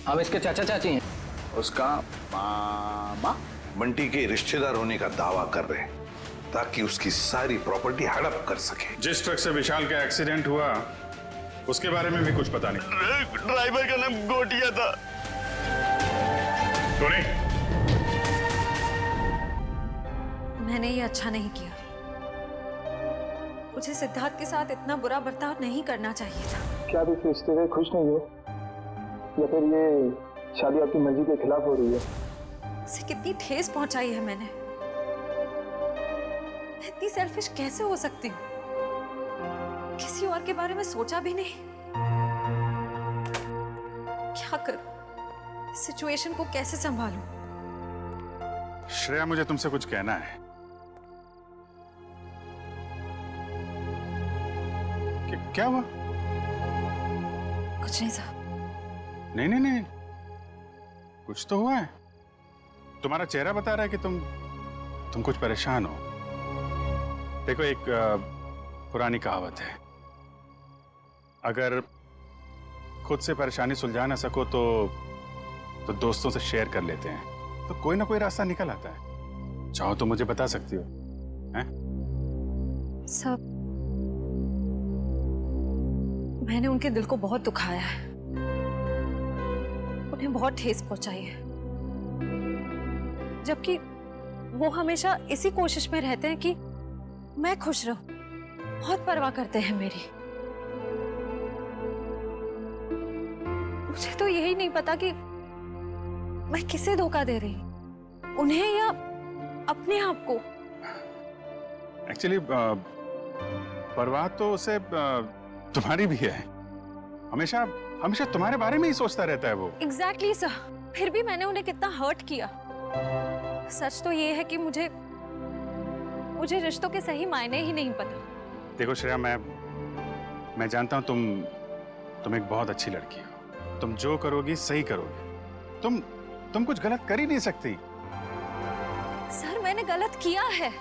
हम इसके चाचा चाची हैं। उसका मामा बंटी के रिश्तेदार होने का दावा कर रहे हैं ताकि उसकी सारी प्रॉपर्टी हड़प कर सके। जिस ट्रक से विशाल का एक्सीडेंट हुआ उसके बारे में भी कुछ पता नहीं। ड्राइवर का नाम गोटिया था। टोनी, मैंने ये अच्छा नहीं किया। मुझे सिद्धार्थ के साथ इतना बुरा बर्ताव नहीं करना चाहिए था। क्या आप इस रिश्ते से खुश नहीं हो, या फिर ये शादी आपकी मर्जी के खिलाफ हो रही है? उसे कितनी ठेस पहुंचाई है मैंने। मैं इतनी सेल्फिश कैसे हो सकती हूँ? किसी और के बारे में सोचा भी नहीं। क्या करूं? इस सिचुएशन को कैसे संभालूं? श्रेया, मुझे तुमसे कुछ कहना है। क्या हुआ? कुछ नहीं साहब। नहीं नहीं नहीं, कुछ तो हुआ है। तुम्हारा चेहरा बता रहा है कि तुम कुछ परेशान हो। देखो, एक पुरानी कहावत है, अगर खुद से परेशानी सुलझा ना सको तो दोस्तों से शेयर कर लेते हैं, तो कोई ना कोई रास्ता निकल आता है। चाहो तो मुझे बता सकती हो। हैं? सब मैंने उनके दिल को बहुत दुखाया है, उन्हें बहुत ठेस पहुंचाई है, जबकि वो हमेशा इसी कोशिश में रहते हैं कि मैं खुश रहूं। बहुत परवाह करते हैं मेरी। मुझे तो यही नहीं पता कि मैं किसे धोखा दे रही हूं, उन्हें या अपने आप को। एक्चुअली परवाह तो उसे तुम्हारी भी है। हमेशा हमेशा तुम्हारे बारे में ही सोचता रहता है वो। Exactly sir. फिर भी मैंने उन्हें कितना हर्ट किया। सच तो ये है कि मुझे रिश्तों के सही मायने ही नहीं पता। देखो श्रेया, मैं जानता हूं तुम एक बहुत अच्छी लड़की हो। तुम जो करोगी सही करोगी। तुम कुछ गलत कर ही नहीं सकती। सर, मैंने गलत किया है।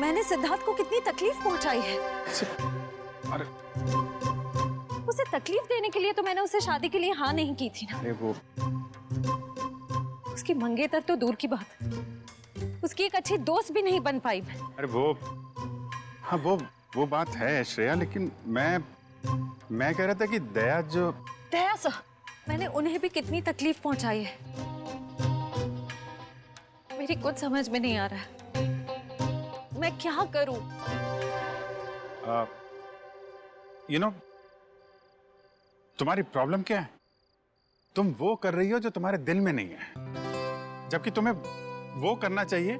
मैंने सिद्धार्थ को कितनी तकलीफ पहुंचाई है। अरे उसे तकलीफ देने के लिए तो मैंने उसे शादी के लिए हाँ नहीं की थी ना। अरे वो उसकी मंगेतर तो दूर की बात, उसकी एक अच्छी दोस्त भी नहीं बन पाई मैं। अरे हाँ वो बात है श्रेया, लेकिन मैं कह रहा था कि दया सर, मैंने उन्हें भी कितनी तकलीफ पहुंचाई है। मेरी कुछ समझ में नहीं आ रहा है, मैं क्या करूं? तुम्हारी प्रॉब्लम क्या है? तुम वो कर रही हो जो तुम्हारे दिल में नहीं है, जबकि तुम्हें वो करना चाहिए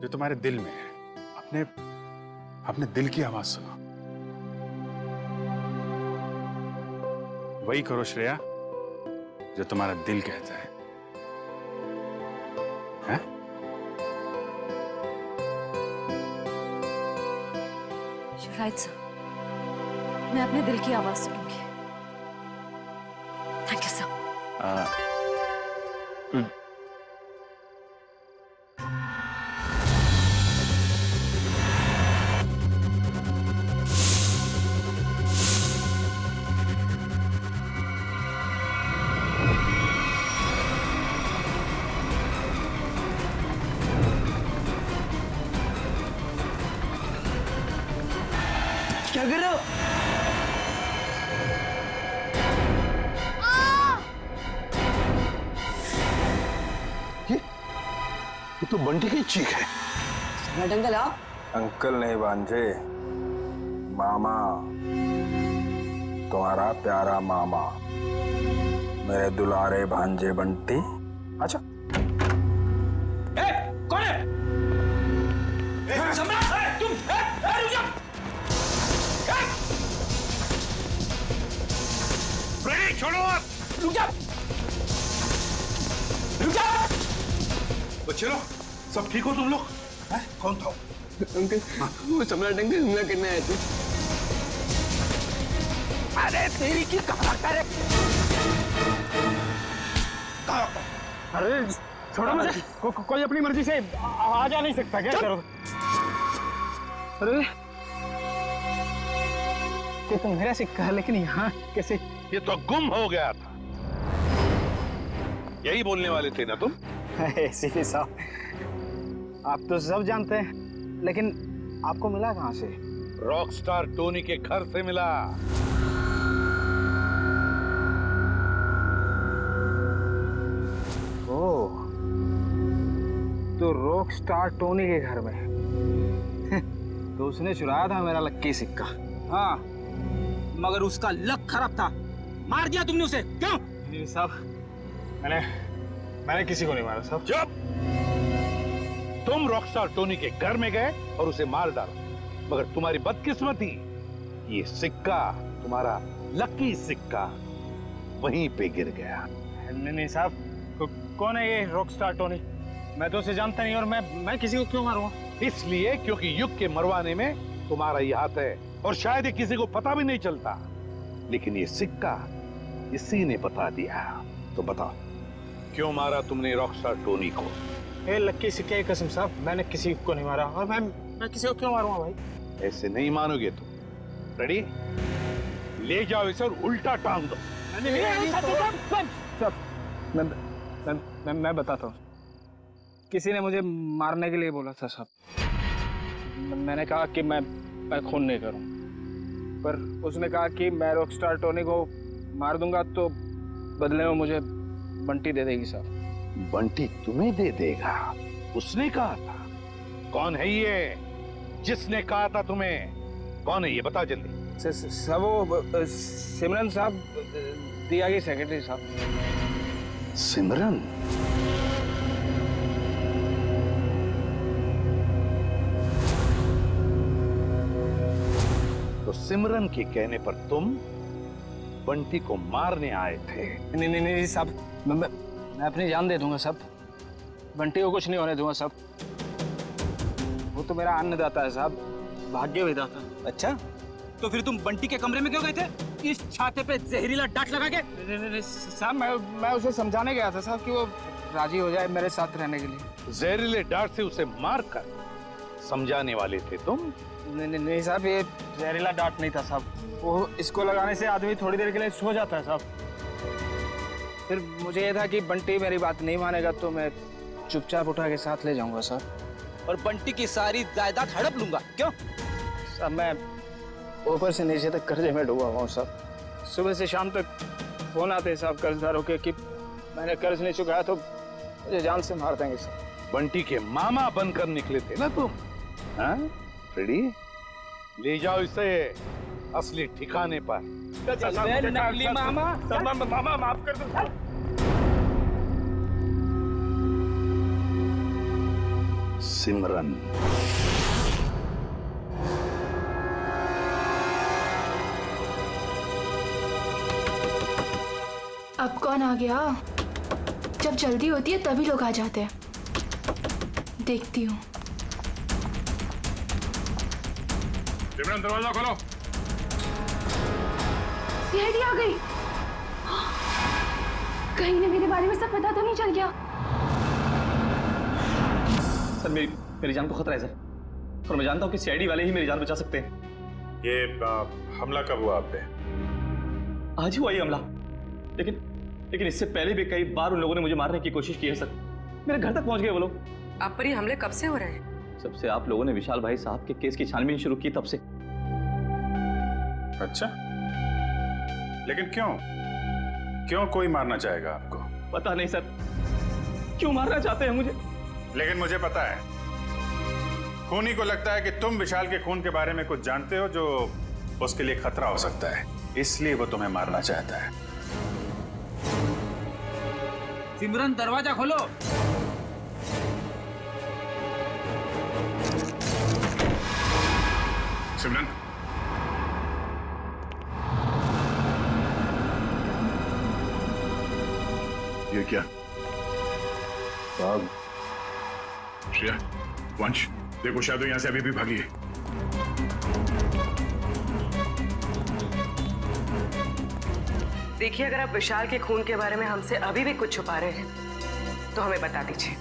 जो तुम्हारे दिल में है। अपने दिल की आवाज सुनो। वही करो श्रेया जो तुम्हारा दिल कहता है। हैं? You're right, sir. मैं अपने दिल की आवाज सुनूंगी। Thank you sir. क्या कर रहे हो? ये तो बंटी की चीख है। सम्राट अंकल आप? अंकल नहीं भांजे, मामा, तुम्हारा प्यारा मामा, मेरे दुलारे भांजे बंटी। अच्छा, कौन है? सम्राट, तुम रुक जाओ। छोड़ो आप। रुक जाओ, रुक जाओ। बच्चे लोग सब ठीक हो तुम लोग? कौन था? अंकल, वो सम्राट अंकल हमला करने आए थे। अरे तेरी की कहाँ भागता रे? अरे छोड़ो मुझे। कोई अपनी मर्जी से आ जा नहीं सकता क्या? करो। अरे ये तो मेरा सिक्का है, लेकिन यहाँ कैसे? ये तो गुम हो गया था। यही बोलने वाले थे ना तुम? सीपी साहब, आप तो सब जानते हैं, लेकिन आपको मिला कहाँ से? रॉकस्टार टोनी के घर से मिला। ओह, तो रॉक स्टार टोनी के घर में तो उसने चुराया था मेरा लक्की सिक्का। हाँ, मगर उसका लक खराब था, मार दिया तुमने उसे, क्यों? नहीं साहब, मैंने किसी को नहीं मारा साहब। चुप! तुम रॉकस्टार टोनी के घर में गए और उसे मार डाला, मगर तुम्हारी बदकिस्मती, ये सिक्का, तुम्हारा लकी सिक्का, वहीं पे गिर गया। नहीं साहब, कौन है ये रॉक स्टार टोनी? मैं तो उसे जानता नहीं, और मैं किसी को क्यों मारूंगा? इसलिए क्योंकि युग के मरवाने में तुम्हारा ही हाथ है, और शायद ये किसी को पता भी नहीं चलता, लेकिन ये सिक्का इसी ने बता दिया। तो बताओ, क्यों मारा तुमने रॉकस्टार टोनी को? ए लक्की सिक्के की कसम साहब, मैंने किसी को नहीं मारा, और मैं किसी को क्यों मारूंगा भाई? ऐसे नहीं मानोगे तुम। रेडी? ले जाओ इसे और उल्टा टांग दो। मैं बताता हूँ। किसी ने मुझे मारने के लिए बोला था साहब। मैंने कहा कि मैं खून नहीं करूँ, पर उसने कहा कि मैं रॉकस्टार टोनी को मार दूंगा तो बदले में मुझे बंटी दे देगी साहब। बंटी तुम्हें दे देगा? उसने कहा था? कौन है ये जिसने कहा था तुम्हें? कौन है ये, बता जल्दी। सब वो सिमरन साहब, दिया की सेक्रेटरी साहब। सिमरन? तो सिमरन के कहने पर तुम बंटी को मारने आए थे? नहीं साहब, मैं अपनी जान दे दूंगा साहब, बंटी को कुछ नहीं होने दूंगा साहब। वो तो मेरा अन्नदाता है साहब, भाग्य विधाता। अच्छा, तो फिर तुम बंटी के कमरे में क्यों गए थे, इस छाते पे जहरीला डांट लगा के? नहीं साहब, मैं उसे समझाने गया था साहब कि वो राजी हो जाए मेरे साथ रहने के लिए। जहरीले डांट से उसे मार कर समझाने वाले थे तुम? नहीं साहब, ये जहरीला डांट नहीं था साहब, वो इसको लगाने से आदमी थोड़ी देर के लिए सो जाता है साहब। फिर मुझे ये था कि बंटी मेरी बात नहीं मानेगा तो मैं चुपचाप उठा के साथ ले जाऊंगा साहब, और बंटी की सारी जायदाद हड़प लूंगा, क्यों? साहब मैं ऊपर से नीचे तक कर्जे में डूबा हुआ हूँ साहब। सुबह से शाम तक फोन आते हैं साहब कर्जदारों के कि मैंने कर्ज नहीं चुकाया तो मुझे जान से मार देंगे साहब। बंटी के मामा बनकर निकले थे ना तुम? हाँ? रेडी? ले जाओ इसे असली ठिकाने पर। नकली मामा, मामा माफ कर दो। सिमरन। अब कौन आ गया? जब जल्दी होती है तभी लोग आ जाते हैं। देखती हूँ। सिमरन, दरवाजा खोलो। सीआईडी आ गई। कहीं ने मेरे बारे में सब पता तो नहीं चल गया? सर मेरी जान को खतरा है सर, और मैं जानता हूँ कि सीआईडी वाले ही मेरी जान बचा सकते हैं। ये हमला कब हुआ आप पे? आज ही हुआ ये हमला, लेकिन इससे पहले भी कई बार उन लोगों ने मुझे मारने की कोशिश की है सर। मेरे घर तक पहुंच गए वो लोग। आप पर ये हमले कब से हो रहे हैं? सबसे आप लोगों ने विशाल भाई साहब के केस की छानबीन शुरू की तब से। अच्छा, लेकिन क्यों कोई मारना चाहेगा आपको? पता नहीं सर, क्यों मारना चाहते हैं मुझे। लेकिन मुझे पता है, खूनी को लगता है कि तुम विशाल के खून के बारे में कुछ जानते हो जो उसके लिए खतरा हो सकता है, इसलिए वो तुम्हें मारना चाहता है। सिमरन, दरवाजा खोलो। सिमरन, ये क्या? साहब, श्रेया, वंश, देखो शायद यहाँ से अभी भी भागी है। देखिए, अगर आप विशाल के खून के बारे में हमसे अभी भी कुछ छुपा रहे हैं तो हमें बता दीजिए,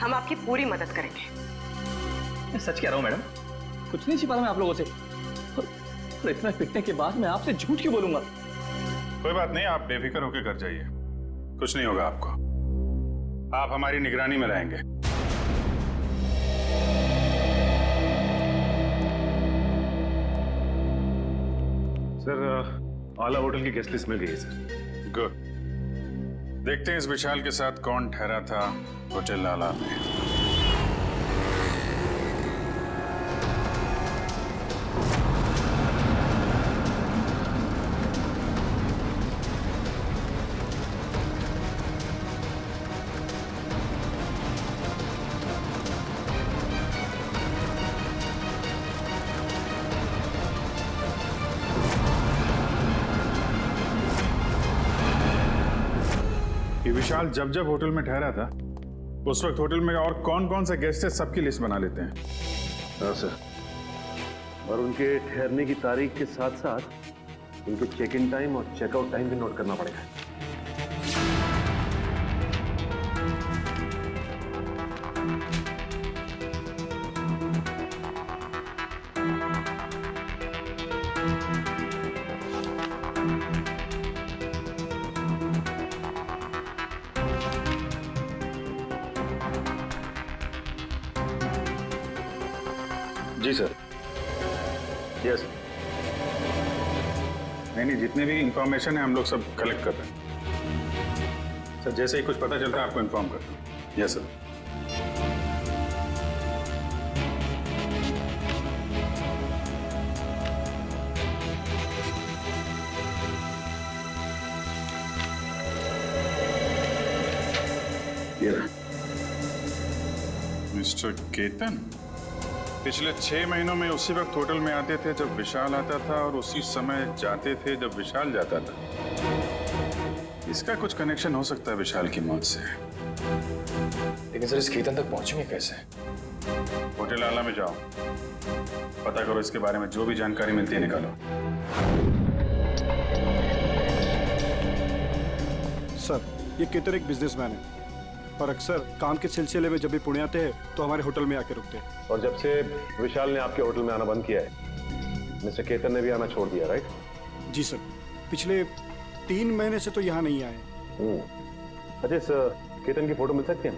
हम आपकी पूरी मदद करेंगे। मैं सच कह रहा हूँ मैडम, कुछ नहीं छिपा रहा मैं आप लोगों से, और इतना पिटने के बाद मैं आपसे झूठ क्यों बोलूंगा? कोई बात नहीं, आप बेफिक्र होकर घर जाइए, कुछ नहीं होगा आपको। आप हमारी निगरानी में रहेंगे। सर आला होटल की गेस्ट लिस्ट मिल गई है सर। गुड। देखते हैं इस विशाल के साथ कौन ठहरा था होटल आला में। ये विशाल जब जब होटल में ठहरा था उस वक्त होटल में और कौन कौन से गेस्ट है सबकी लिस्ट बना लेते हैं। हाँ सर, और उनके ठहरने की तारीख के साथ साथ उनके चेक इन टाइम और चेकआउट टाइम भी नोट करना पड़ेगा। जी सर। यस। नहीं, जितने भी इंफॉर्मेशन है हम लोग सब कलेक्ट कर रहे हैं सर। जैसे ही कुछ पता चलता है आपको इन्फॉर्म करता हूँ। Yes sir. मिस्टर केतन पिछले 6 महीनों में उसी वक्त होटल में आते थे जब विशाल आता था और उसी समय जाते थे जब विशाल जाता था। इसका कुछ कनेक्शन हो सकता है विशाल की मौत से। लेकिन सर इस केतन तक पहुंचेंगे कैसे? होटल आला में जाओ, पता करो, इसके बारे में जो भी जानकारी मिलती है निकालो। सर, ये केतन एक बिजनेसमैन है और अक्सर काम के सिलसिले में जब भी पुणे आते हैं तो हमारे होटल में आके रुकते हैं। और जब से विशाल ने आपके होटल में आना बंद किया है, मिस्टर केतन ने भी आना छोड़ दिया, राइट? जी सर, पिछले 3 महीने से तो यहाँ नहीं आए। अच्छा, सर केतन की फोटो मिल सकती है?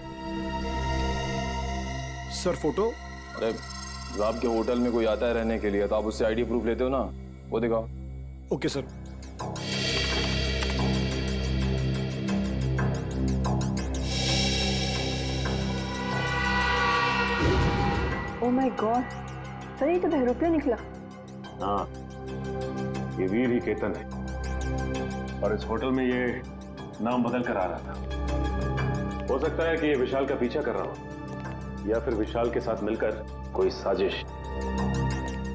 Sir photo? अरे जब आपके होटल में कोई आता है रहने के लिए तो आप उससे आईडी प्रूफ लेते हो ना, वो दिखाओ। Okay sir. Oh my God, sir ये तो बहरूपिया निकला। हाँ, ये वीर ही केतन है और इस होटल में ये नाम बदल कर आ रहा था। हो सकता है कि ये विशाल का पीछा कर रहा हो या फिर विशाल के साथ मिलकर कोई साजिश,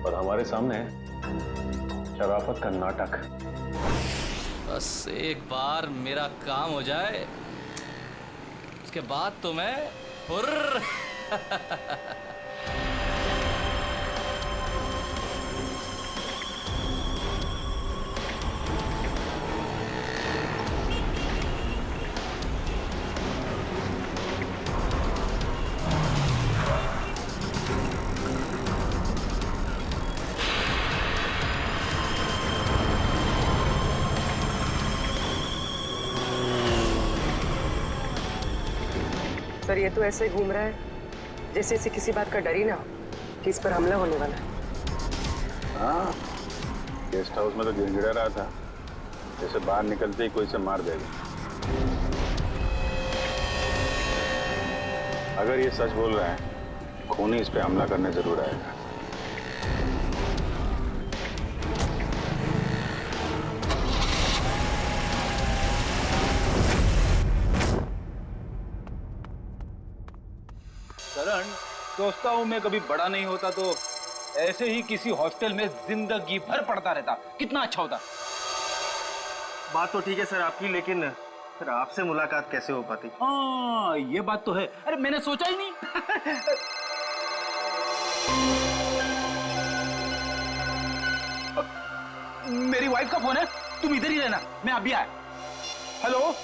और हमारे सामने शराफत का नाटक। बस एक बार मेरा काम हो जाए उसके बाद तो मैं हुर्र। सर ये तो ऐसे घूम रहा है जैसे इसे किसी बात का डर ही ना हो कि इस पर हमला होने वाला है। हाँ, गेस्ट हाउस में तो गिड़गिड़ा रहा था जैसे बाहर निकलते ही कोई से मार देगा। अगर ये सच बोल रहा है, खूनी इस पे हमला करने जरूर आएगा। करण, सोचता हूँ मैं कभी बड़ा नहीं होता तो ऐसे ही किसी हॉस्टल में जिंदगी भर पढ़ता रहता, कितना अच्छा होता। बात तो ठीक है सर आपकी, लेकिन फिर आपसे मुलाकात कैसे हो पाती? हाँ ये बात तो है। अरे मैंने सोचा ही नहीं। मेरी वाइफ का फोन है, तुम इधर ही रहना, मैं अभी आया। हेलो,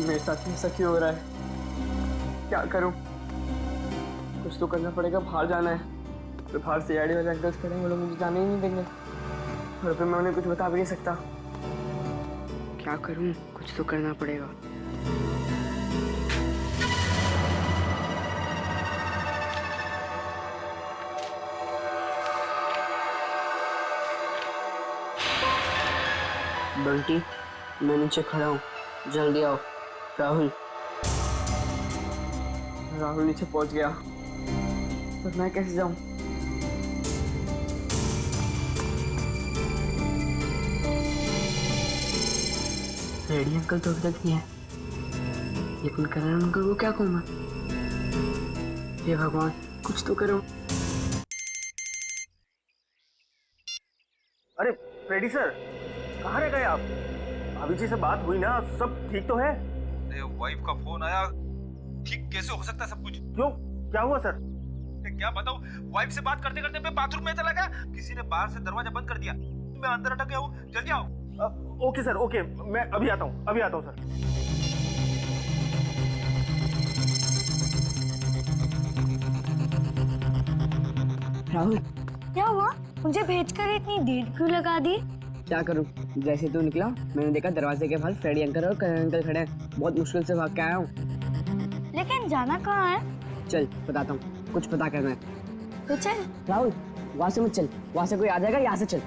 मेरे साथ ऐसा क्यों हो रहा है? क्या करूं? कुछ तो करना पड़ेगा। बाहर जाना है तो बाहर सीआईडी वाले अंकल्स खड़े हैं, वो लोग मुझे जाने ही नहीं देंगे। और फिर मैं उन्हें कुछ बता भी नहीं सकता। क्या करूं, कुछ तो करना पड़ेगा। बंटी, मैं नीचे खड़ा हूँ, जल्दी आओ। राहुल नीचे पहुंच गया, पर मैं कैसे जाऊं? रेडी अंकल तो अभी तक नहीं है, लेकिन करण अंकल को क्या कहूँ मैं? हे भगवान, कुछ तो करो। अरे फ्रेडी सर, कहाँ रह गए आप? अभी जी से बात हुई ना, सब ठीक तो है? वाइफ का फोन आया, ठीक कैसे हो सकता है सब कुछ? क्यों, क्या हुआ सर? क्या बताऊं, वाइफ से बात करते करते मैं बाथरूम में चला गया, किसी ने बाहर से दरवाजा बंद कर दिया, मैं अंदर अटक गया हूँ, जल्दी आओ। ओके सर, ओके, मैं अभी आता हूँ सर। राहुल, क्या हुआ? मुझे भेजकर इतनी देर क्यों लगा दी? क्या करूं, जैसे तू निकला मैंने देखा दरवाजे के बाहर फ्रेडी अंकल और करण अंकल खड़े हैं। बहुत मुश्किल से भाग के आया हूँ। लेकिन जाना कहाँ है? चल बताता हूँ, कुछ पता करना है तो चल। राहुल, वहां से मत चल, वहां से कोई आ जाएगा, यहाँ से चल।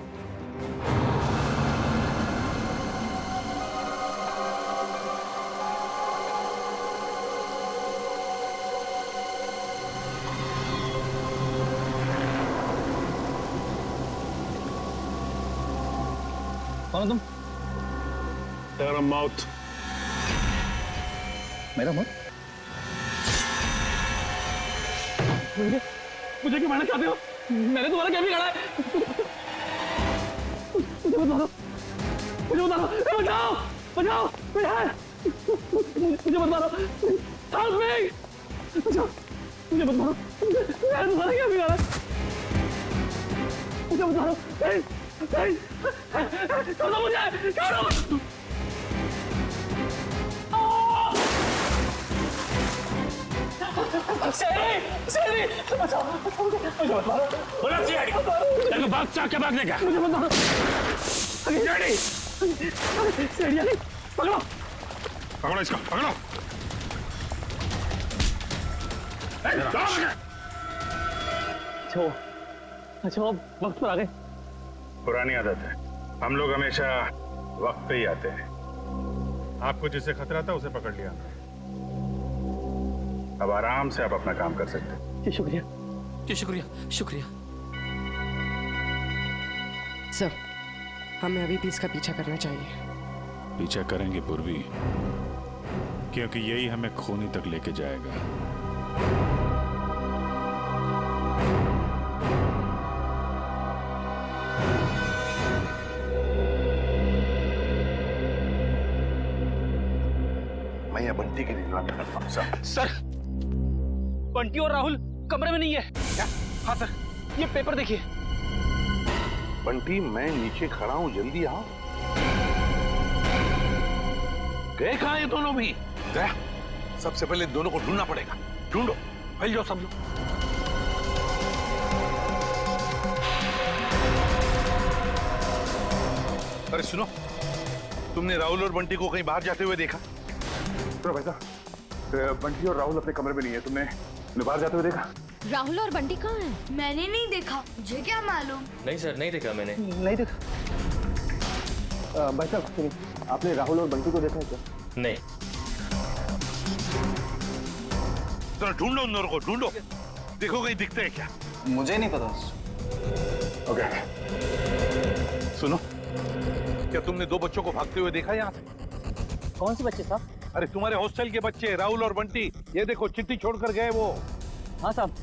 कौन तुम? तेरा मौत। मेरा मौत? मुझे क्यों मारना चाहते हो? मैंने तुम्हारा क्या बिगाड़ा है? मुझे बता दो, बचाओ, बचाओ, कोई है? मुझे बता दो, हेल्प मी, बचाओ, मुझे बता दो, मैंने तुम्हारा क्या बिगाड़ा? मुझे बता दो, छोड़ो मुझे, छोड़ो। शेरी, बचाओ, मुझे बता दो। बोला शेरी, तेरे भाग क्या भागने का? मुझे बता दो। शेरी, शेरी अली, पकड़ो इसको, पकड़ो। अच्छा, वक्त पर आ गए। पुरानी आदत है, हम लोग हमेशा वक्त पे ही आते हैं। आपको जिससे खतरा था उसे पकड़ लिया, अब आराम से आप अपना काम कर सकते हैं। जी शुक्रिया। जी शुक्रिया, शुक्रिया। सर, हमें अभी भी इसका पीछा करना चाहिए। पीछा करेंगे पूर्वी, क्योंकि यही हमें खूनी तक लेके जाएगा। मैं ये बंटी की निगरानी करता हूं सर, बंटी और राहुल कमरे में नहीं है। क्या? हाँ सर, ये पेपर देखिए। बंटी, मैं नीचे खड़ा हूं, जल्दी आओ। गए कहां ये दोनों भी? गया, सबसे पहले दोनों को ढूंढना पड़ेगा। ढूंढो, फैल जाओ सब लोग। अरे सुनो, तुमने राहुल और बंटी को कहीं बाहर जाते हुए देखा? तो भाई साहब, बंटी और राहुल अपने कमरे में नहीं है, तुमने बाहर जाते हुए देखा? राहुल और बंटी कहाँ हैं? मैंने नहीं देखा, मुझे क्या मालूम। नहीं सर, नहीं देखा मैंने। नहीं देखा। भाई साहब सुनिए, आपने राहुल और बंटी को देखा है क्या? नहीं। तो ढूंढो उन दोनों को, ढूंढो, देखो कहीं दिखते हैं क्या। मुझे नहीं पता। ओके, सुनो, क्या तुमने दो बच्चों को भागते हुए देखा यहाँ से? कौन से बच्चे साहब? अरे तुम्हारे हॉस्टल के बच्चे, राहुल और बंटी। ये देखो, चिट्ठी छोड़कर गए वो। हाँ साहब,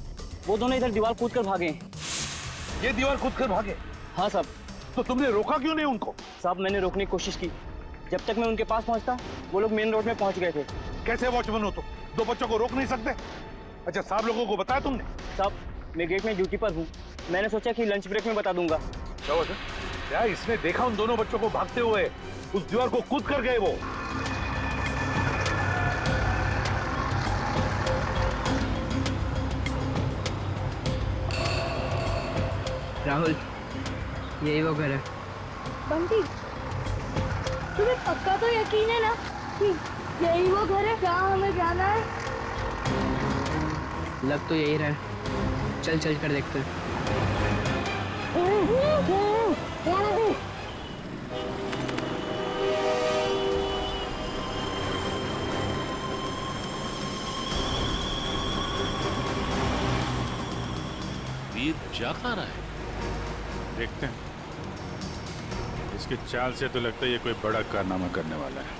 वो दोनों इधर दीवार कूद कर भागे। ये दीवार कूद कर भागे? हाँ साहब। तो तुमने रोका क्यों नहीं उनको? साहब, मैंने रोकने की कोशिश की, जब तक मैं उनके पास पहुंचता वो लोग मेन रोड में पहुंच गए थे। कैसे वॉचमैन हो तो दो बच्चों को रोक नहीं सकते? अच्छा, साहब लोगों को बताया तुमने? साहब, मैं गेट में ड्यूटी पर हूँ, मैंने सोचा कि लंच ब्रेक में बता दूंगा। क्या इसने देखा उन दोनों बच्चों को भागते हुए? उस दीवार को कूद कर गए वो। राहुल, यही वो घर है बंटी, तुम्हें पक्का तो यकीन है ना कि यही वो घर है जहाँ हमें जाना है? लग तो यही रहा है। चल चल कर देखते हैं। वीर जा कहाँ रहा है? देखते हैं। इसकी चाल से तो लगता है ये कोई बड़ा कारनामा करने वाला है।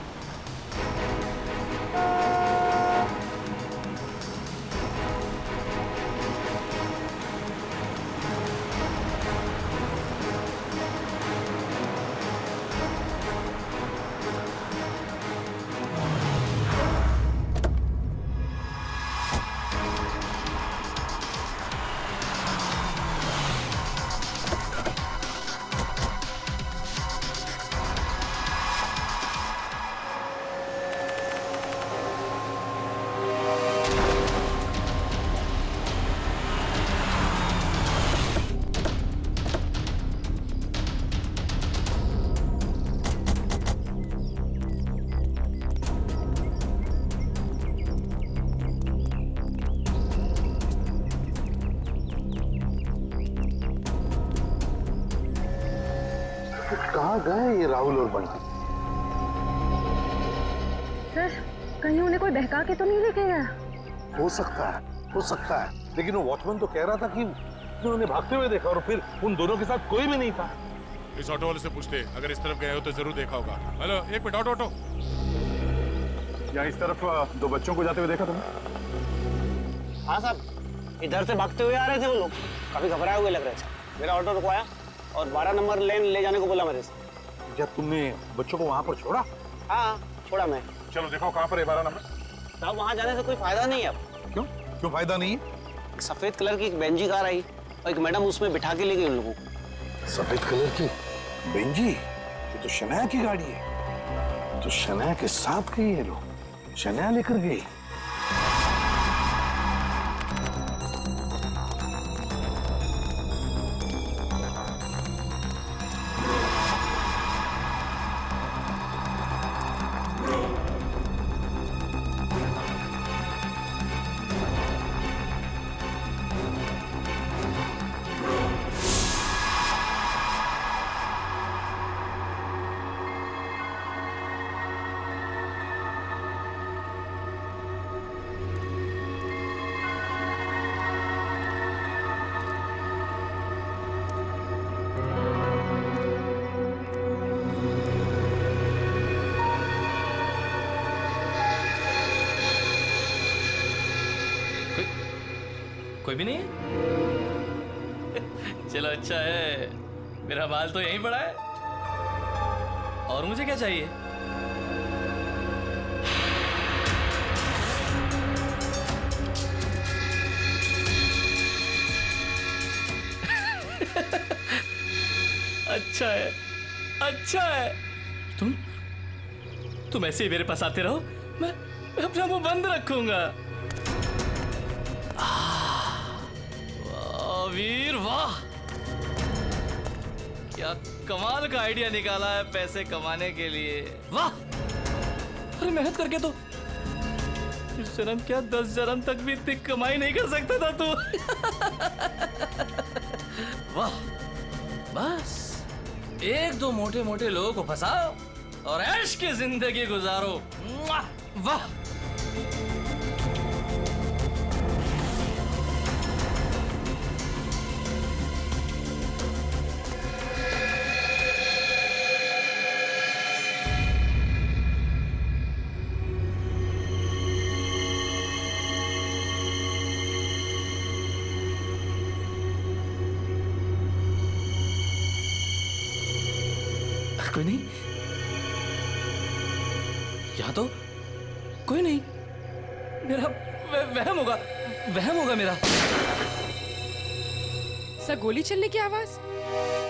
कहाँ गए ये राहुल और बंटी? सर, कहीं उन्हें कोई बहका के तो नहीं लेके गया? हो सकता है, लेकिन वो वॉचमैन तो कह रहा था कि उन्होंने भागते हुए देखा और फिर उन दोनों के साथ कोई भी नहीं था। इस ऑटो वाले से पूछते, अगर इस तरफ गए हो तो जरूर देखा होगा। हेलो, एक मिनट, ऑटो। यहाँ इस तरफ दो बच्चों को जाते हुए देखा तुमने? हाँ साहब, इधर से भागते हुए आ रहे थे वो लोग, काफी घबराए हुए लग रहे थे। मेरा ऑटो रुकवाया और 12 नंबर लेन ले जाने को बोला मेरे से। क्या तुमने बच्चों को वहाँ पर छोड़ा? हाँ, छोड़ा मैं। चलो देखो कहाँ पर है 12 नंबर। साहब, वहाँ जाने से कोई फायदा नहीं है अब। क्यों फायदा नहीं है? एक सफेद कलर की एक बेंजी कार आई और एक मैडम उसमें बिठा के ले गई उन लोगों को। सफेद कलर की बेंजी? ये तो शनाया की गाड़ी है। तो शनाया के साथ गई है लोग, शनाया लेकर गई। कोई भी नहीं है? चलो अच्छा है, मेरा माल तो यहीं पड़ा है। और मुझे क्या चाहिए? अच्छा है। तुम ऐसे ही मेरे पास आते रहो, मैं अपना मुंह बंद रखूंगा। वीर वाह, क्या कमाल का आइडिया निकाला है पैसे कमाने के लिए। वाह, अरे मेहनत करके तो इस जन्म क्या 10 जन्म तक भी इतनी कमाई नहीं कर सकता था तू। वाह, बस 1-2 मोटे मोटे लोगों को फंसाओ और ऐश की जिंदगी गुजारो। वाह, कोई नहीं, यहाँ तो कोई नहीं। मेरा वहम होगा मेरा। सर, गोली चलने की आवाज?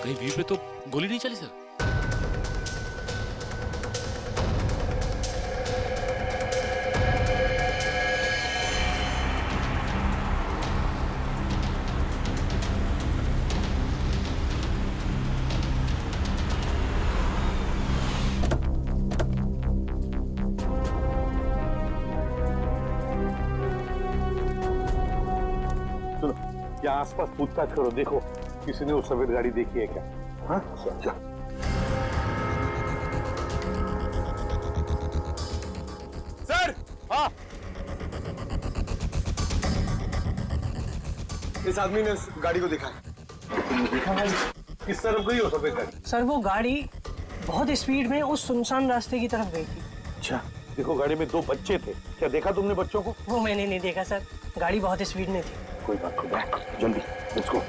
कहीं वीर पे तो गोली नहीं चली सर? या आसपास पूछताछ करो, देखो किसी ने वो सफेद गाड़ी देखी है क्या? हाँ चल। सर, हाँ, इस आदमी ने उस गाड़ी को देखा है। देखा है? किस तरफ गई हो सफेद गाड़ी? सर वो गाड़ी बहुत स्पीड में उस सुनसान रास्ते की तरफ गई थी। अच्छा, देखो गाड़ी में 2 बच्चे थे, क्या देखा तुमने बच्चों को? वो मैंने नहीं देखा सर, गाड़ी बहुत स्पीड में थी। कोई बात नहीं, जल्दी लेट्स गो।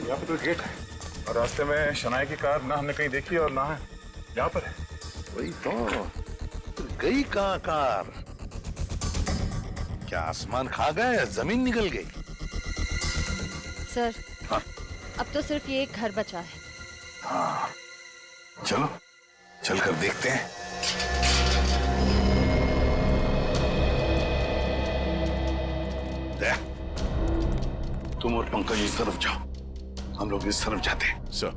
यहाँ पे तो गेट है और रास्ते में शनाया की कार ना हमने कहीं देखी और ना है यहाँ पर है। वही तो गई कहाँ कार? क्या आसमान खा गया या जमीन निकल गई? सर, हाँ? अब तो सिर्फ ये एक घर बचा है। हाँ, चलो चलकर देखते हैं। तुम और पंकज इस तरफ जाओ, हम लोग इस तरफ जाते हैं। सर,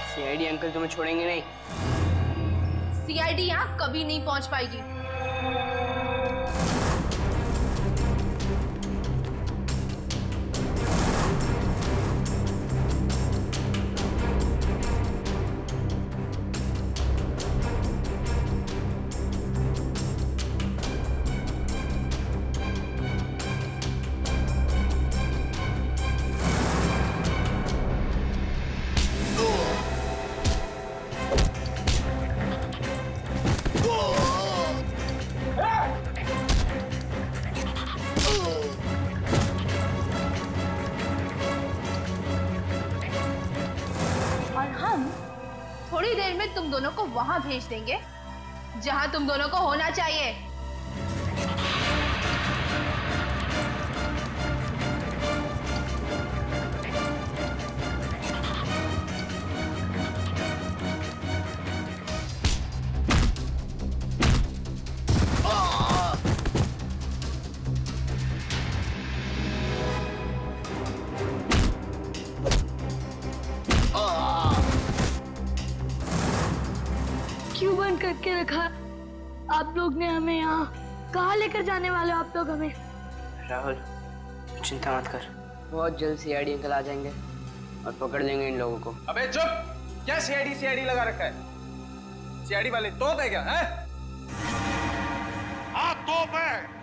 सीआईडी अंकल तुम्हें छोड़ेंगे नहीं। सीआईडी यहाँ कभी नहीं पहुंच पाएगी। थोड़ी देर में तुम दोनों को वहां भेज देंगे जहां तुम दोनों को होना चाहिए। क्यों बंद करके रखा? आप लोग ने हमें यहाँ कहाँ लेकर जाने वाले हो आप लोग हमें? राहुल चिंता मत कर, बहुत जल्द सीआईडी अंकल आ जाएंगे और पकड़ लेंगे इन लोगों को। अबे चुप! क्या सीआईडी लगा रखा है? सीआईडी वाले तोप है क्या? है? हाँ तोप है।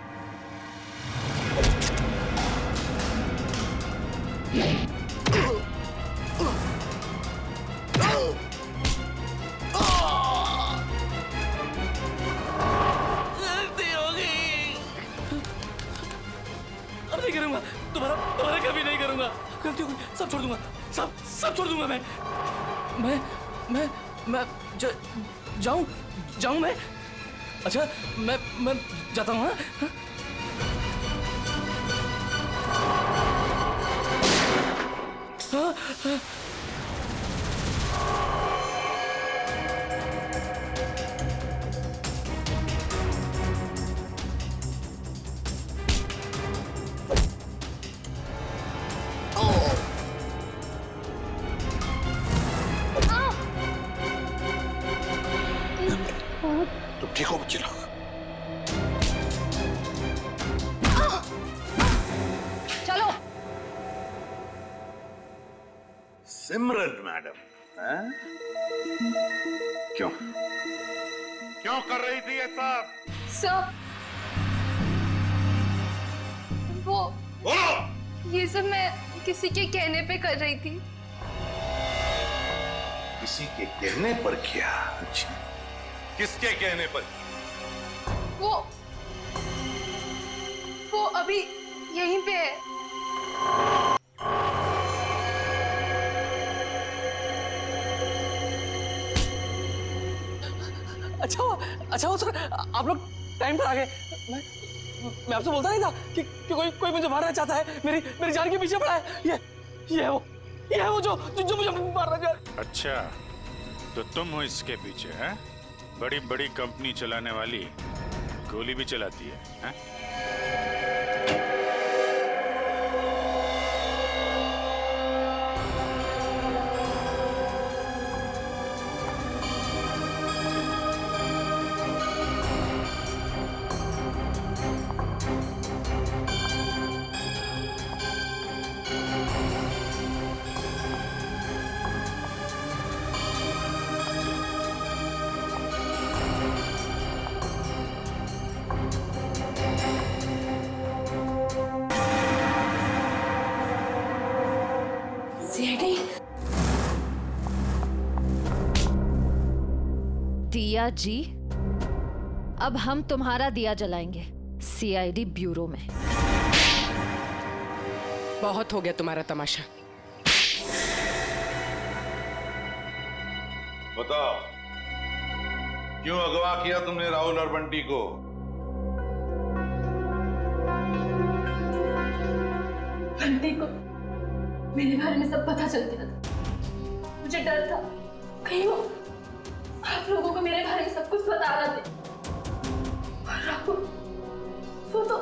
अब नहीं करूंगा, तुम्हारा कभी नहीं करूंगा। गलती हो गई, सब छोड़ दूंगा, सब छोड़ दूंगा मैं जाऊं मैं। अच्छा मैं जाता हूँ। हाँ? तुम ठीक हो बच्चे लोग? चलो। सिमरन मैडम, क्यों क्यों कर रही थी ये सब? सर, वो ये सब मैं किसी के कहने पे कर रही थी। किसी के कहने पर किया? अच्छा, किसके कहने पर? वो अभी यहीं पे है। अच्छा हो सर, आप लोग टाइम पर आ गए। मैं आपसे बोलता नहीं था कि कोई मुझे मारना चाहता है, मेरी जान के पीछे पड़ा है। ये है वो जो मुझे मारना चाह रहा है। अच्छा, तो तुम हो इसके पीछे? हैं? बड़ी बड़ी कंपनी चलाने वाली गोली भी चलाती है? दिया जी, अब हम तुम्हारा दिया जलाएंगे सीआईडी ब्यूरो में। बहुत हो गया तुम्हारा तमाशा। बताओ, क्यों अगवा किया तुमने राहुल और बंटी को? बंटी को मेरे बारे में सब पता चल गया था। मुझे डर था कहीं वो आप लोगों को मेरे बारे में सब कुछ बता रहा थे। और राहुल, वो तो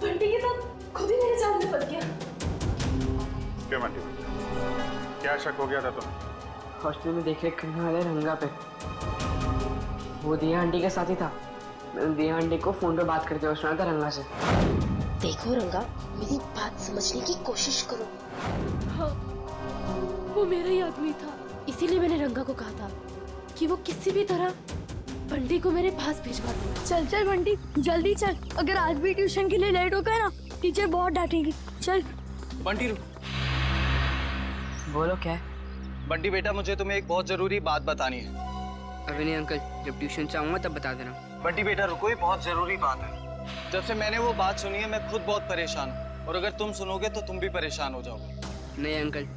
बंटी के साथ खुद ही मेरे जाल में फंस गया। क्यों बंटी, क्या शक हो गया था तुम्हें? हॉस्टल में देख-रेख करने वाले रंगा पे वो दिया आंटी के साथ ही था। मैंने दिया आंटी को फोन पे बात करते हुए सुना था रंगा से। देखो रंगा, मेरी बात समझने की कोशिश करो। हाँ, वो मेरा ही आदमी था। इसीलिए मैंने रंगा को कहा था कि वो किसी भी तरह बंटी को मेरे पास भिजवा दे। चल बंटी, जल्दी चल। अगर आज भी ट्यूशन के लिए लेट हो गए ना, टीचर बहुत डांटेगी। चल बंटी रुक। बोलो क्या है? बंटी बेटा, मुझे तुम्हें एक बहुत जरूरी बात बतानी है। अभी नहीं अंकल, जब ट्यूशन से आऊंगा तब बता देना। बंटी बेटा रुको, ये बहुत जरूरी बात है। जब से मैंने वो बात सुनी है मैं खुद बहुत परेशान हूँ, और अगर तुम सुनोगे तो तुम भी परेशान हो जाओगे। नहीं अंकल,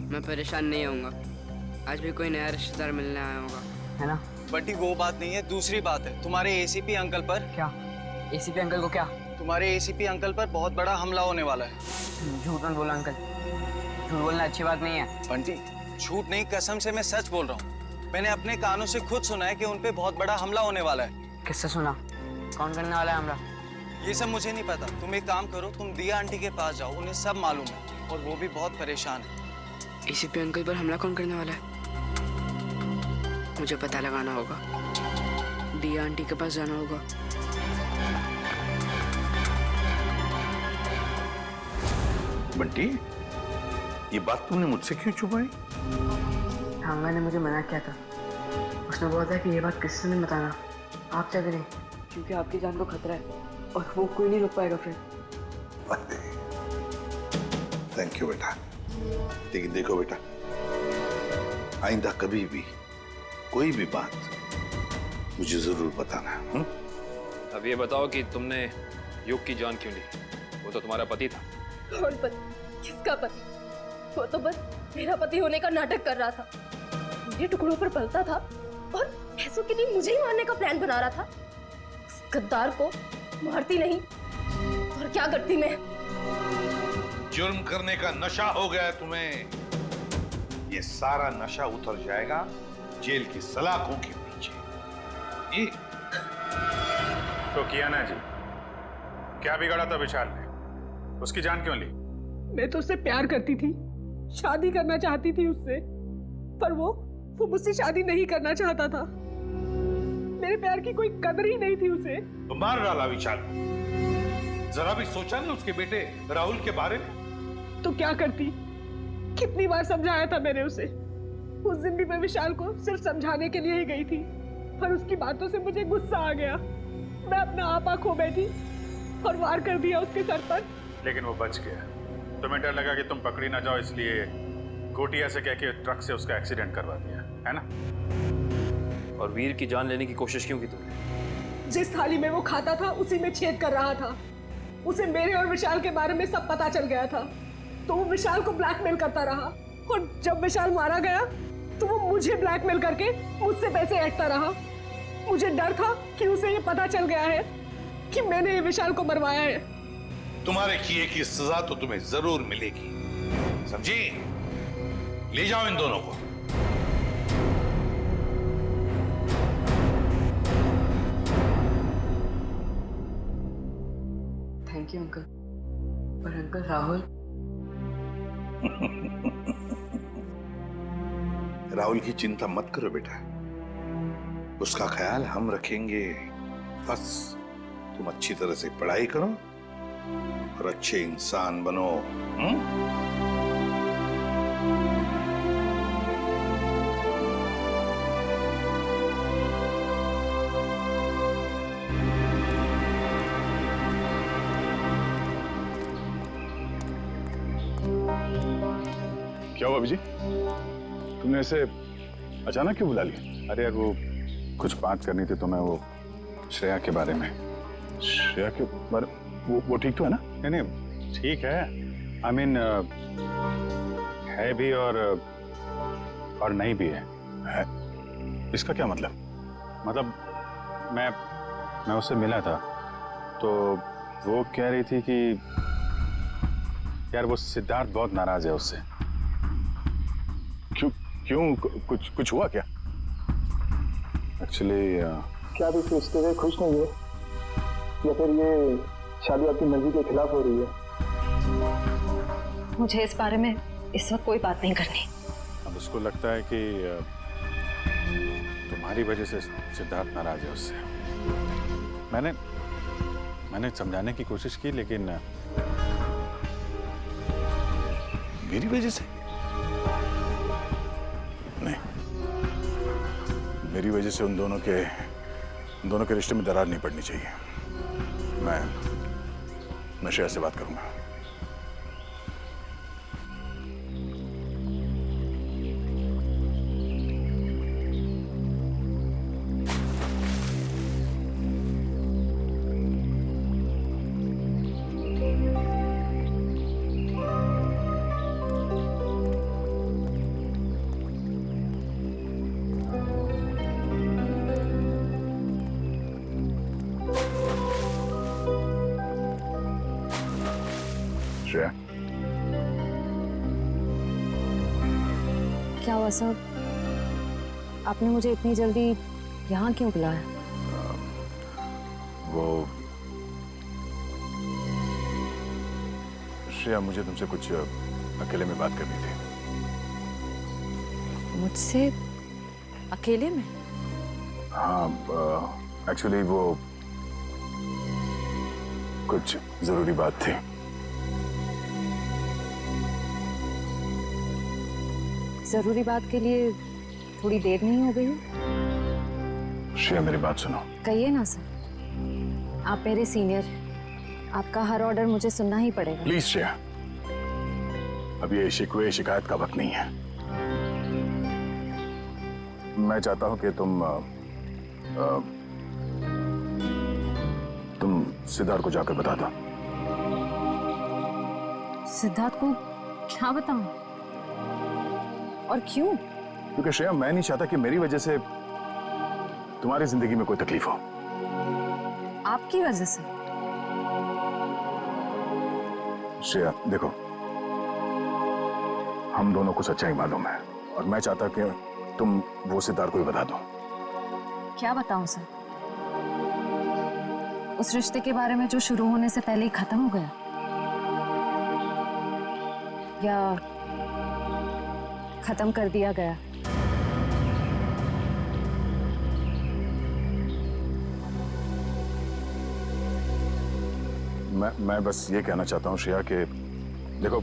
मैं परेशान नहीं होऊंगा। आज भी कोई नया रिश्तेदार मिलने आया होगा, है ना? बंटी वो बात नहीं है, दूसरी बात है। तुम्हारे एसीपी अंकल पर। क्या? एसीपी अंकल को क्या? तुम्हारे एसीपी अंकल पर बहुत बड़ा हमला होने वाला है। झूठ मत बोला अंकल, झूठ बोलना अच्छी बात नहीं है। बंटी झूठ नहीं, कसम से मैं सच बोल रहा हूँ। मैंने अपने कानों से खुद सुना है कि उन पे बहुत बड़ा हमला होने वाला है। किससे सुना? कौन करने वाला है हमला? ये सब मुझे नहीं पता। तुम एक काम करो, तुम दिया आंटी के पास जाओ, उन्हें सब मालूम है और वो भी बहुत परेशान है। एसीपी अंकल पर हमला कौन करने वाला है? मुझे पता लगाना होगा। दिया आंटी के पास जाना होगा। बंटी, ये बात तुमने मुझसे क्यों छुपाई? हांगा ने मुझे मना किया था। उसने बोला था कि ये बात किसी से नहीं बताना, आपसे भी नहीं, क्योंकि आपकी जान को खतरा है और वो कोई नहीं रोक पाएगा फिर। थैंक यू बेटा। लेकिन देखो बेटा, आइंदा कभी भी कोई भी बात मुझे जरूर बताना। अब ये बताओ कि तुमने युग की जान क्यों ली? वो तो तुम्हारा पति था। कौन पति? किसका पति? वो तो बस मेरा पति होने का नाटक कर रहा था। मेरे टुकड़ों पर पलता था और पैसों के लिए मुझे ही मारने का प्लान बना रहा था। उस गद्दार को मारती नहीं और क्या करती मैं? जुर्म करने का नशा हो गया है तुम्हें। ये सारा नशा उतर जाएगा जेल की सलाखों के पीछे। ये तो किया ना जी, क्या बिगाड़ा था विशाल ने? उसकी जान क्यों ली? मैं तो उससे प्यार करती थी, शादी करना चाहती थी उससे, पर वो मुझसे शादी नहीं करना चाहता था। मेरे प्यार की कोई कदर ही नहीं थी उसे। तो मार डाला विशाल। जरा भी सोचा नहीं उसके बेटे राहुल के बारे में? तो क्या करती? कितनी बार समझाया था मैंने उसे। उस दिन भी मैं विशाल को सिर्फ समझाने के लिए ही गई थी, और उसकी बातों से मुझे गुस्सा आ गया। मैं अपना आपा खो बैठी और वार कर दिया उसके सर पर। लेकिन वो बच गया। तुम्हें डर लगा कि तुम पकड़ी ना जाओ, इसलिए गोटिया से कह के ट्रक से उसका एक्सीडेंट करवा दिया, है ना? और वीर की जान लेने की कोशिश क्यों की तुमने? जिस थाली में वो खाता था उसी में छेद कर रहा था। उसे मेरे और विशाल के बारे में सब पता चल गया था, तो वो विशाल को ब्लैकमेल करता रहा। और जब विशाल मारा गया तो वो मुझे ब्लैकमेल करके मुझसे पैसे ऐंठता रहा। मुझे डर था कि उसे ये पता चल गया है कि मैंने ये विशाल को मरवाया है। तुम्हारे किए की सजा तो तुम्हें जरूर मिलेगी, समझी? ले जाओ इन दोनों को। Thank you uncle. पर अंकल राहुल राहुल की चिंता मत करो बेटा, उसका ख्याल हम रखेंगे। बस तुम अच्छी तरह से पढ़ाई करो और अच्छे इंसान बनो। क्या हुआ अभिजी? तुमने ऐसे अचानक क्यों बुला लिया? अरे यार, वो कुछ बात करनी थी तुम्हें, वो श्रेया के बारे में। श्रेया के बारे वो ठीक तो है ना? नहीं ठीक है, आई मीन है भी और नहीं भी है। इसका क्या मतलब? मतलब मैं उससे मिला था तो वो कह रही थी कि यार वो सिद्धार्थ बहुत नाराज है उससे। क्यों कुछ हुआ क्या? एक्चुअली क्या आप इस रिश्ते से खुश नहीं है, या फिर ये शादी आपकी मर्जी के खिलाफ हो रही है? मुझे इस बारे में इस वक्त कोई बात नहीं करनी। अब उसको लगता है कि तुम्हारी वजह से सिद्धार्थ नाराज है उससे। मैंने समझाने की कोशिश की, लेकिन मेरी वजह से नहीं, मेरी वजह से उन दोनों के रिश्ते में दरार नहीं पड़नी चाहिए। मैं श्रेया से बात करूंगा। श्रेया, क्या हुआ साहब? आपने मुझे इतनी जल्दी यहाँ क्यों बुलाया? वो श्रेया, मुझे तुमसे कुछ अकेले में बात करनी थी। मुझसे अकेले में? हाँ, एक्चुअली वो कुछ जरूरी बात थी। जरूरी बात के लिए थोड़ी देर नहीं हो गई? श्रेया, मेरी बात सुनो। कहिए ना सर, आप मेरे सीनियर, आपका हर ऑर्डर मुझे सुनना ही पड़ेगा। प्लीज श्रेया, अब ये शिकवे शिकायत का वक्त नहीं है। मैं चाहता हूं कि तुम सिद्धार्थ को जाकर बता दो। सिद्धार्थ को क्या बताऊं? और क्यों? क्योंकि श्रेया, मैं नहीं चाहता कि मेरी वजह से तुम्हारी जिंदगी में कोई तकलीफ हो। आपकी वजह से? श्रेया देखो, हम दोनों को सच्चाई मालूम है और मैं चाहता कि तुम वो सिद्धार्थ को ही बता दो। क्या बताऊं सर? उस रिश्ते के बारे में जो शुरू होने से पहले ही खत्म हो गया, या खत्म कर दिया गया? मैं बस ये कहना चाहता हूँ श्रेया कि देखो,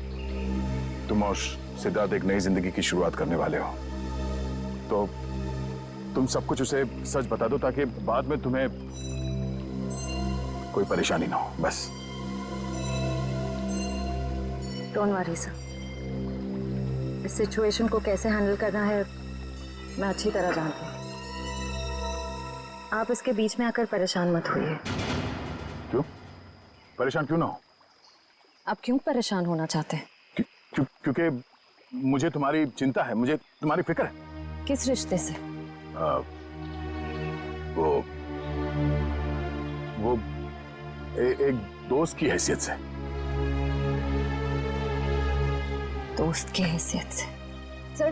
तुम और सिद्धार्थ एक नई जिंदगी की शुरुआत करने वाले हो, तो तुम सब कुछ उसे सच बता दो ताकि बाद में तुम्हें कोई परेशानी ना हो, बस। डोंट वरी सर, इस सिचुएशन को कैसे हैंडल करना है मैं अच्छी तरह जानती हूँ। आप इसके बीच में आकर परेशान मत होइए। क्यों? परेशान क्यों ना हो? आप क्यों परेशान होना चाहते हैं? क्योंकि मुझे तुम्हारी चिंता है, मुझे तुम्हारी फिक्र है। किस रिश्ते से? वो एक दोस्त की हैसियत से। दोस्त की हैसियत से? सर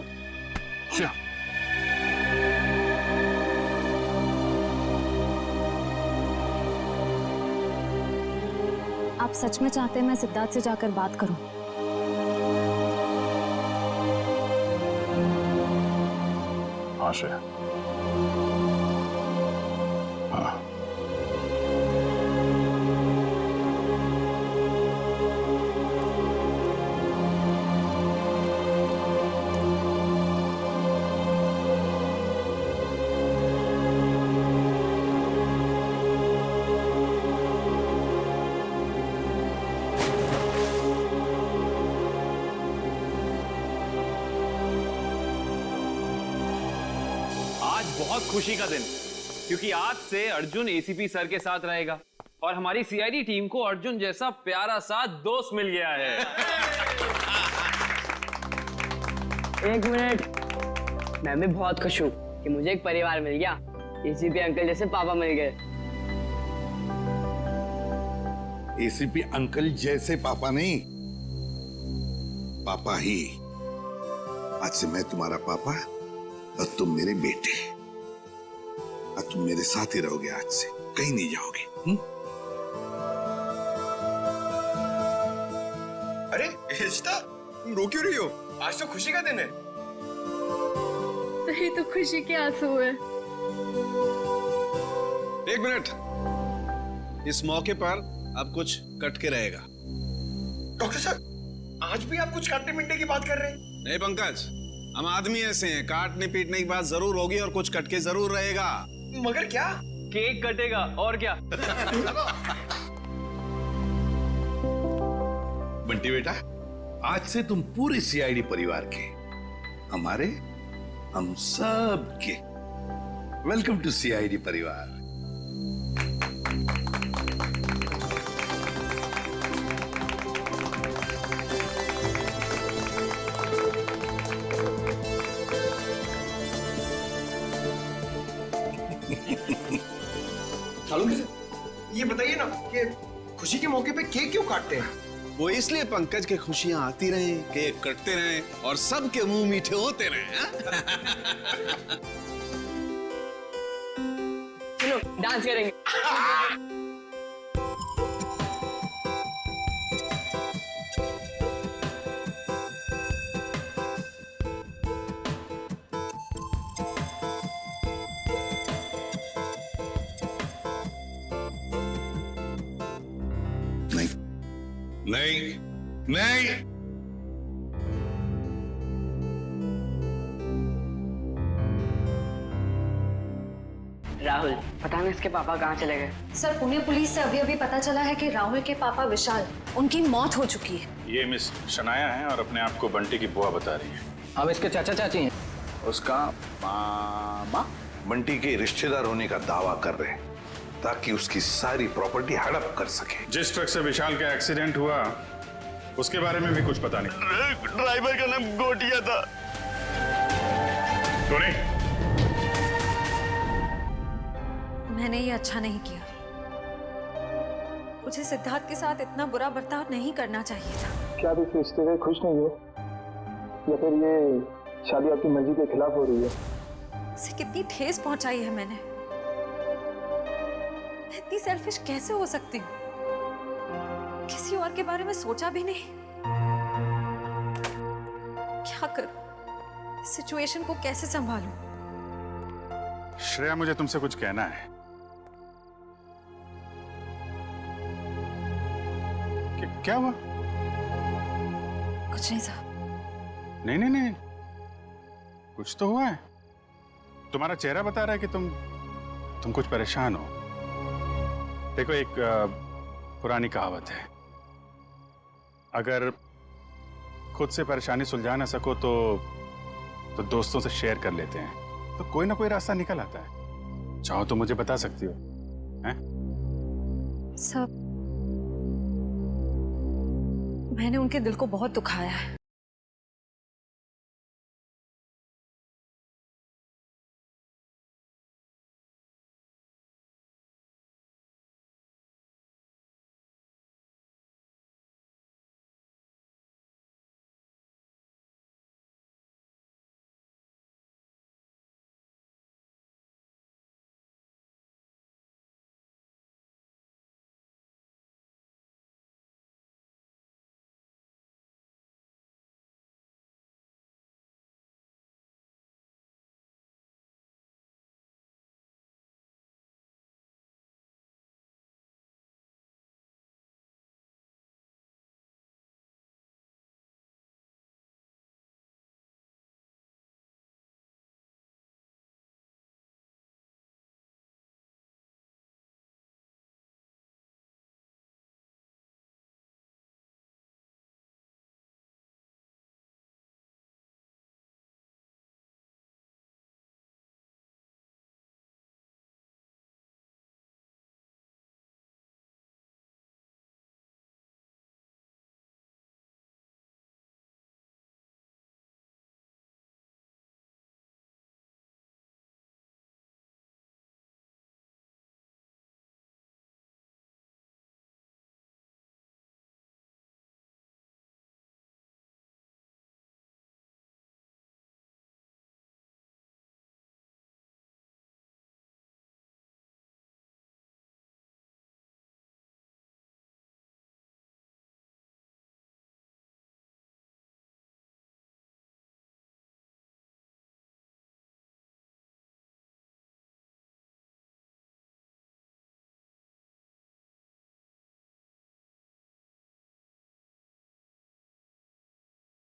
आप सच में चाहते हैं मैं सिद्धार्थ से जाकर बात करूं? हाँ श्रेया, हाँ। बहुत खुशी का दिन, क्योंकि आज से अर्जुन एसीपी सर के साथ रहेगा और हमारी सीआईडी टीम को अर्जुन जैसा प्यारा सा दोस्त मिल गया है। एक मिनट, मैं भी बहुत खुश हूँ कि मुझे एक परिवार मिल गया। एसीपी अंकल जैसे पापा मिल गए। एसीपी अंकल जैसे पापा नहीं, पापा ही। आज से मैं तुम्हारा पापा और तुम मेरे बेटे। और तुम मेरे साथ ही रहोगे, आज से कहीं नहीं जाओगे। अरे हिस्ता, तुम रो क्यों रही हो? आज तो खुशी का दिन है। सही तो खुशी के आंसू है। एक मिनट, इस मौके पर अब कुछ कट के रहेगा। डॉक्टर साहब, आज भी आप कुछ काटने पीटने की बात कर रहे हैं? नहीं पंकज, हम आदमी ऐसे हैं, काटने पीटने की बात जरूर होगी और कुछ कट के जरूर रहेगा। मगर क्या? केक कटेगा और क्या। बंटी बेटा, आज से तुम पूरे सीआईडी परिवार के, हमारे, हम सब के वेलकम टू सीआईडी परिवार। ये बताइए ना कि खुशी के मौके पे केक क्यों काटते हैं? वो इसलिए पंकज के खुशियां आती रहें, केक कटते रहें और सबके मुंह मीठे होते रहें। चलो डांस करेंगे। नहीं नहीं, राहुल, पता नहीं इसके पापा कहाँ चले गए। सर, पुणे पुलिस से अभी अभी पता चला है कि राहुल के पापा विशाल, उनकी मौत हो चुकी है। ये मिस शनाया है और अपने आप को बंटी की बुआ बता रही है। हम इसके चाचा चाची हैं। उसका मामा बंटी के रिश्तेदार होने का दावा कर रहे हैं ताकि उसकी सारी प्रॉपर्टी हड़प कर सके। जिस ट्रक से विशाल का एक्सीडेंट हुआ उसके बारे में भी कुछ पता नहीं। ड्राइवर का नाम गोटिया था। टोनी, मैंने ये अच्छा नहीं किया। मुझे सिद्धार्थ के साथ इतना बुरा बर्ताव नहीं करना चाहिए था। क्या आप इस रिश्ते से खुश नहीं हो, या फिर ये शादी आपकी मर्जी के खिलाफ हो रही है? उसे कितनी ठेस पहुंचाई है मैंने। इतनी सेल्फिश कैसे हो सकती हूँ? किसी और के बारे में सोचा भी नहीं। क्या करूं? सिचुएशन को कैसे संभालूं? श्रेया, मुझे तुमसे कुछ कहना है। क्या हुआ? कुछ नहीं साहब। नहीं नहीं नहीं, कुछ तो हुआ है। तुम्हारा चेहरा बता रहा है कि तुम कुछ परेशान हो। देखो, एक पुरानी कहावत है, अगर खुद से परेशानी सुलझा ना सको तो दोस्तों से शेयर कर लेते हैं, तो कोई ना कोई रास्ता निकल आता है। चाहो तो मुझे बता सकती हो। हैं? सब मैंने उनके दिल को बहुत दुखाया है।